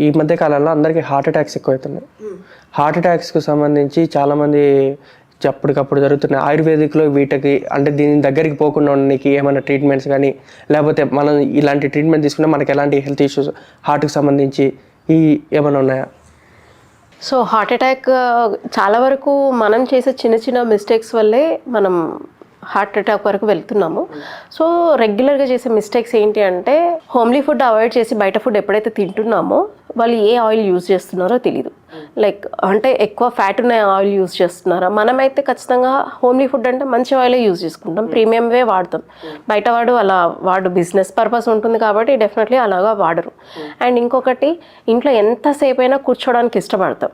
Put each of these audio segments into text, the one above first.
ఈ మధ్య కాలంలో అందరికీ హార్ట్ అటాక్స్ ఎక్కువవుతున్నాయి. హార్ట్ అటాక్స్కి సంబంధించి చాలామంది అప్పటికప్పుడు జరుగుతున్నాయి. ఆయుర్వేదిక్లో వీటికి అంటే దీని దగ్గరికి పోకుండా ఉండడానికి ఏమైనా ట్రీట్మెంట్స్ కానీ, లేకపోతే మనం ఇలాంటి ట్రీట్మెంట్ తీసుకుంటే మనకి ఎలాంటి హెల్త్ ఇష్యూస్ హార్ట్కి సంబంధించి ఏమైనా ఉన్నాయా? సో హార్ట్ అటాక్ చాలా వరకు మనం చేసే చిన్న చిన్న మిస్టేక్స్ వల్లే మనం హార్ట్ అటాక్ వరకు వెళ్తున్నాము. సో రెగ్యులర్గా చేసే మిస్టేక్స్ ఏంటి అంటే, హోమ్లీ ఫుడ్ అవాయిడ్ చేసి బయట ఫుడ్ ఎప్పుడైతే తింటున్నామో వాళ్ళు ఏ ఆయిల్ యూజ్ చేస్తున్నారో తెలియదు. లైక్ అంటే ఎక్కువ ఫ్యాట్ ఉన్న ఆయిల్ యూజ్ చేస్తున్నారా? మనమైతే ఖచ్చితంగా హోమ్లీ ఫుడ్ అంటే మంచి ఆయిలే యూజ్ చేసుకుంటాం, ప్రీమియంవే వాడతాం. బయట వాడు బిజినెస్ పర్పస్ ఉంటుంది కాబట్టి డెఫినెట్లీ అలాగా వాడరు. అండ్ ఇంకొకటి, ఇంట్లో ఎంతసేపు అయినా కూర్చోడానికి ఇష్టపడతాం.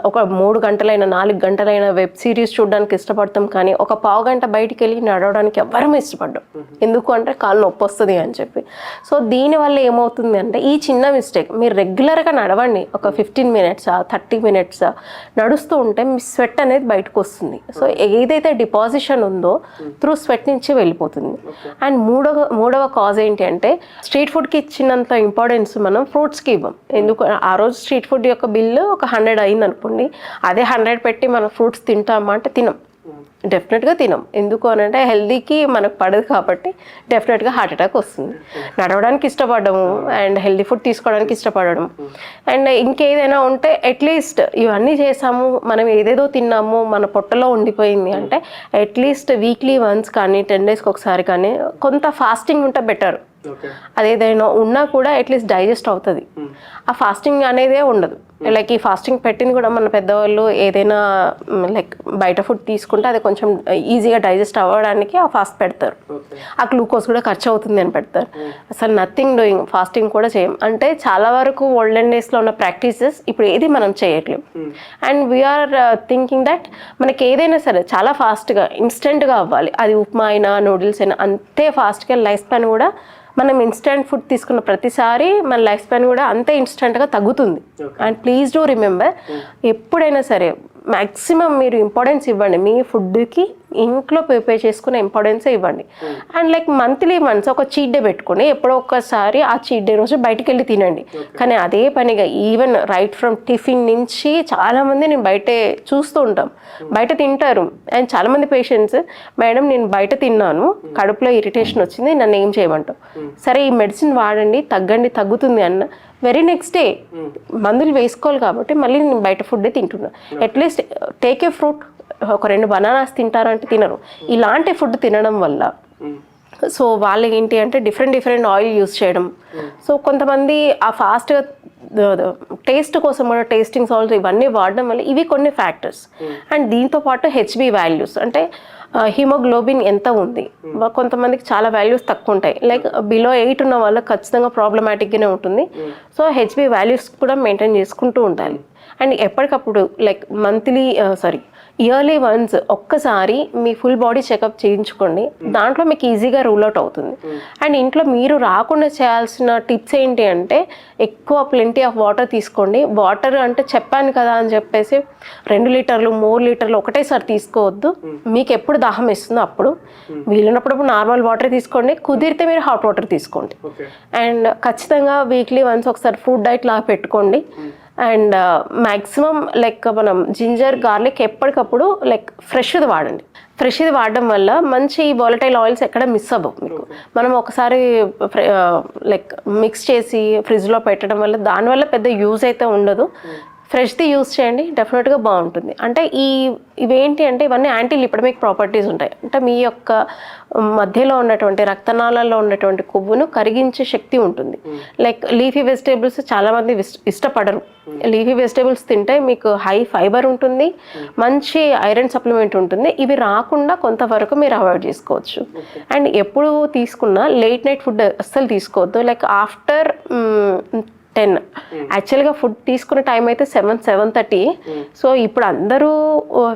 ఒక 3 గంటలైనా 4 గంటలైనా వెబ్ సిరీస్ చూడడానికి ఇష్టపడతాం, కానీ ఒక పావు గంట బయటికి వెళ్ళి నడవడానికి ఎవ్వరం ఇష్టపడ్డాం. ఎందుకు అంటే కాళ్ళు నొప్పి వస్తుంది అని చెప్పి. సో దీనివల్ల ఏమవుతుంది అంటే, ఈ చిన్న మిస్టేక్ మీరు రెగ్యులర్గా నడవండి, ఒక 15 మినిట్స్ 30 మినిట్స్ నడుస్తూ ఉంటే మీ స్వెట్ అనేది బయటకు వస్తుంది. సో ఏదైతే డిపాజిషన్ ఉందో త్రూ స్వెట్ నుంచి వెళ్ళిపోతుంది. అండ్ మూడవ కాజ్ ఏంటి అంటే, స్ట్రీట్ ఫుడ్కి ఇచ్చినంత ఇంపార్టెన్స్ మనం ఫ్రూట్స్కి ఇవ్వం. ఎందుకు, ఆ రోజు స్ట్రీట్ ఫుడ్ యొక్క బిల్లు ఒక 100 అయింది అనుకోండి, అదే 100 పెట్టి మనం ఫ్రూట్స్ తింటామా అంటే తినం, డెఫినెట్గా తినం. ఎందుకు అని అంటే హెల్దీకి మనకు పడదు కాబట్టి డెఫినెట్గా హార్ట్ అటాక్ వస్తుంది. నడవడానికి ఇష్టపడము అండ్ హెల్దీ ఫుడ్ తీసుకోవడానికి ఇష్టపడడం అండ్ ఇంకేదైనా ఉంటే అట్లీస్ట్ ఇవన్నీ చేసాము, మనం ఏదేదో తిన్నాము, మన పొట్టలో ఉండిపోయింది అంటే అట్లీస్ట్ వీక్లీ వన్స్ కానీ 10 డేస్కి ఒకసారి కానీ కొంత ఫాస్టింగ్ ఉంటే బెటర్. అదేదైనా ఉన్నా కూడా అట్లీస్ట్ డైజెస్ట్ అవుతుంది. ఆ ఫాస్టింగ్ అనేదే ఉండదు. లైక్ ఈ ఫాస్టింగ్ పెట్టింది కూడా మన పెద్దవాళ్ళు ఏదైనా లైక్ బయట ఫుడ్ తీసుకుంటే అది కొంచెం ఈజీగా డైజెస్ట్ అవ్వడానికి ఆ ఫాస్ట్ పెడతారు. ఆ గ్లూకోజ్ కూడా ఖర్చు అవుతుంది అని పెడతారు. అసలు నథింగ్ డూయింగ్, ఫాస్టింగ్ కూడా చేయం. అంటే చాలా వరకు ఓల్డెన్ డేస్లో ఉన్న ప్రాక్టీసెస్ ఇప్పుడు ఏది మనం చేయట్లేము. అండ్ వీఆర్ థింకింగ్ దట్ మనకి ఏదైనా సరే చాలా ఫాస్ట్గా ఇన్స్టెంట్గా అవ్వాలి. అది ఉప్మా అయినా నూడిల్స్ అయినా అంతే ఫాస్ట్గా. లైఫ్ స్పాన్ కూడా మనం ఇన్స్టెంట్ ఫుడ్ తీసుకున్న ప్రతిసారి మన లైఫ్ స్పాన్ కూడా అంతే ఇన్స్టెంట్గా తగ్గుతుంది. అండ్ ప్లీజ్ డూ రిమెంబర్, ఎప్పుడైనా సరే మ్యాక్సిమం మీరు ఇంపార్టెన్స్ ఇవ్వండి మీ ఫుడ్కి, ఇంట్లో ప్రిపేర్ చేసుకునే ఇంపార్టెన్సే ఇవ్వండి. అండ్ లైక్ మంత్లీ వన్స్ ఒక చీట్ డే పెట్టుకుని ఎప్పుడో ఒక్కసారి ఆ చీట్ డే రోజు బయటికి వెళ్ళి తినండి. కానీ అదే పనిగా ఈవెన్ రైట్ ఫ్రమ్ టిఫిన్ నుంచి చాలామంది నేను బయటే చూస్తూ ఉంటాం, బయట తింటారు. అండ్ చాలామంది పేషెంట్స్, మేడం నేను బయట తిన్నాను, కడుపులో ఇరిటేషన్ వచ్చింది, నన్ను ఏం చేయమంటావు? సరే ఈ మెడిసిన్ వాడండి, తగ్గుతుంది అన్న వెరీ నెక్స్ట్ డే మందులు వేసుకోవాలి కాబట్టి మళ్ళీ నేను బయట ఫుడ్డే తింటున్నా. అట్లీస్ట్ టేక్ ఏ ఫ్రూట్, ఒక 2 బనానాస్ తింటారంటే తినరు. ఇలాంటి ఫుడ్ తినడం వల్ల సో వాళ్ళకి ఏంటి అంటే డిఫరెంట్ ఆయిల్ యూస్ చేయడం. సో కొంతమంది ఆ ఫాస్ట్గా టేస్ట్ కోసం కూడా టేస్టింగ్ సాల్ట్స్ ఇవన్నీ వాడడం వల్ల ఇవి కొన్ని ఫ్యాక్టర్స్. అండ్ దీంతోపాటు హెచ్బి వాల్యూస్ అంటే హిమోగ్లోబిన్ ఎంత ఉంది, కొంతమందికి చాలా వాల్యూస్ తక్కువ ఉంటాయి. లైక్ బిలో 8 ఉన్న వాళ్ళకి ఖచ్చితంగా ప్రాబ్లమాటిక్గానే ఉంటుంది. సో హెచ్బి వాల్యూస్ కూడా మెయింటైన్ చేసుకుంటూ ఉండాలి. అండ్ ఎప్పటికప్పుడు లైక్ ఇయర్లీ వన్స్ ఒక్కసారి మీ ఫుల్ బాడీ చెకప్ చేయించుకోండి. దాంట్లో మీకు ఈజీగా రూల్ అవుట్ అవుతుంది. అండ్ ఇంట్లో మీరు రాకుండా చేయాల్సిన టిప్స్ ఏంటి అంటే, ఎక్కువ ప్లెంటీ ఆఫ్ వాటర్ తీసుకోండి. వాటర్ అంటే చెప్పాను కదా అని చెప్పేసి 2 లీటర్లు 3 లీటర్లు ఒకటేసారి తీసుకోవద్దు. మీకు ఎప్పుడు దాహం వేస్తుందో అప్పుడు, వీలున్నప్పుడు నార్మల్ వాటర్ తీసుకోండి, కుదిరితే మీరు హాట్ వాటర్ తీసుకోండి. అండ్ ఖచ్చితంగా వీక్లీ వన్స్ ఒకసారి ఫుడ్ డైట్ లాగా పెట్టుకోండి. అండ్ మ్యాక్సిమం లైక్ మనం జింజర్ గార్లిక్ ఎప్పటికప్పుడు లైక్ ఫ్రెష్ది వాడండి. ఫ్రెష్ది వాడడం వల్ల మంచి వాలటైల్ ఆయిల్స్ ఎక్కడ మిస్ అవ్వవు మీకు. మనం ఒకసారి లైక్ మిక్స్ చేసి ఫ్రిడ్జ్లో పెట్టడం వల్ల దానివల్ల పెద్ద యూజ్ అయితే ఉండదు. ఫ్రెష్ది యూజ్ చేయండి, డెఫినెట్గా బాగుంటుంది. అంటే ఇవేంటి అంటే ఇవన్నీ యాంటీ లిపిడమిక్ ప్రాపర్టీస్ ఉంటాయి. అంటే మీ యొక్క మధ్యలో ఉన్నటువంటి రక్తనాళాల్లో ఉన్నటువంటి కొవ్వును కరిగించే శక్తి ఉంటుంది. లైక్ లీఫీ వెజిటేబుల్స్ చాలామంది ఇష్టపడరు. లీఫీ వెజిటేబుల్స్ తింటే మీకు హై ఫైబర్ ఉంటుంది, మంచి ఐరన్ సప్లిమెంట్ ఉంటుంది. ఇవి రాకుండా కొంతవరకు మీరు అవాయిడ్ చేసుకోవచ్చు. అండ్ ఎప్పుడు తీసుకున్నా లేట్ నైట్ ఫుడ్ అస్సలు తీసుకోవద్దు. లైక్ ఆఫ్టర్ 10 యాక్చువల్గా ఫుడ్ తీసుకునే టైం అయితే 7-7:30. సో ఇప్పుడు అందరూ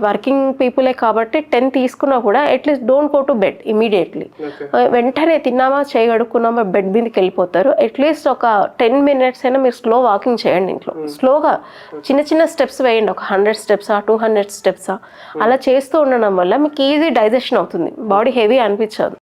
వర్కింగ్ పీపులే కాబట్టి 10 తీసుకున్నా కూడా at least don't go to bed immediately. వెంటనే తిన్నామా చేయగడుక్కున్నామా బెడ్ మీదకి వెళ్ళిపోతారు. అట్లీస్ట్ ఒక 10 మినిట్స్ అయినా మీరు స్లో వాకింగ్ చేయండి. ఇంట్లో స్లోగా చిన్న స్టెప్స్ వేయండి. ఒక 100 స్టెప్సా 200 స్టెప్సా అలా చేస్తూ ఉండడం వల్ల మీకు ఈజీ డైజెషన్ అవుతుంది, బాడీ హెవీ అనిపించదు.